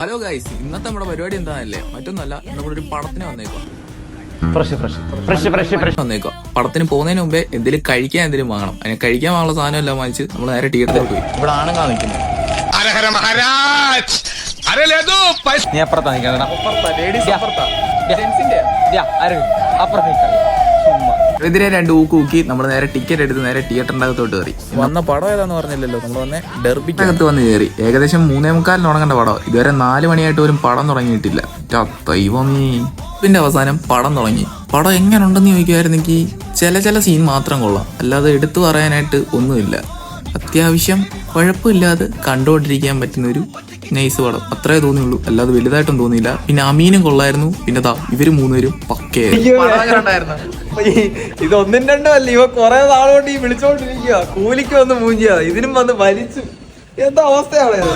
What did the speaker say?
Hello guys, ഇന്നത്തെ നമ്മുടെ പരിപാടി എന്താണല്ലേ, മറ്റൊന്നല്ല, നമ്മളൊരു പടത്തിന് വന്നേക്കോ. പടത്തിന് പോകുന്നതിന് മുമ്പേ എന്തെങ്കിലും കഴിക്കാൻ എന്തെങ്കിലും വാങ്ങണം. അതിന് കഴിക്കാൻ വാങ്ങുന്ന സാധനം എല്ലാം വാങ്ങിച്ച് നമ്മൾ നേരെ തിയേറ്ററിൽ പോയി. ഇവിടെ ആണുങ്ങൾ നിൽക്കുന്നത്. എതിരെ രണ്ട് ഊക്കി നമ്മൾ നേരെ ടിക്കറ്റ് എടുത്ത് നേരെ തിയേറ്ററിന്റെ അകത്തോട്ട് കയറി. വന്ന പടം ഏതാന്ന് പറഞ്ഞില്ലല്ലോ, നമ്മൾ വന്നെ ഡെർബിക്കകത്ത് വന്ന് കയറി. ഏകദേശം 3:45 തുടങ്ങേണ്ട പടം ഇതുവരെ 4 മണിയായിട്ട് പോലും പടം തുടങ്ങിയിട്ടില്ല. ദൈവമേ. ഇതിന്റെ അവസാനം പടം തുടങ്ങി. പടം എങ്ങനെ ഉണ്ടെന്ന് ചോദിക്കുമായിരുന്നെങ്കിൽ ചില സീൻ മാത്രം കൊള്ളാം, അല്ലാതെ എടുത്തു പറയാനായിട്ട് ഒന്നുമില്ല. അത്യാവശ്യം കുഴപ്പമില്ലാതെ കണ്ടുകൊണ്ടിരിക്കാൻ പറ്റുന്ന ഒരു നൈസ് പടം, അത്രേ തോന്നിയുള്ളൂ, അല്ലാതെ വലുതായിട്ടും തോന്നിയില്ല. പിന്നെ അമീനും കൊള്ളായിരുന്നു. പിന്നെ ഇവര് 3 പേരും പക്കയായിരുന്നു. ഇതൊന്നും രണ്ടും അല്ല, ഇവ കൊറേ നാളുകൊണ്ട് ഈ വിളിച്ചോണ്ടിരിക്കുക. കൂലിക്ക് വന്ന് മൂഞ്ചിയാ, ഇതിനും വന്ന് വലിച്ചു. എന്താ അവസ്ഥയാണ് ഇത്?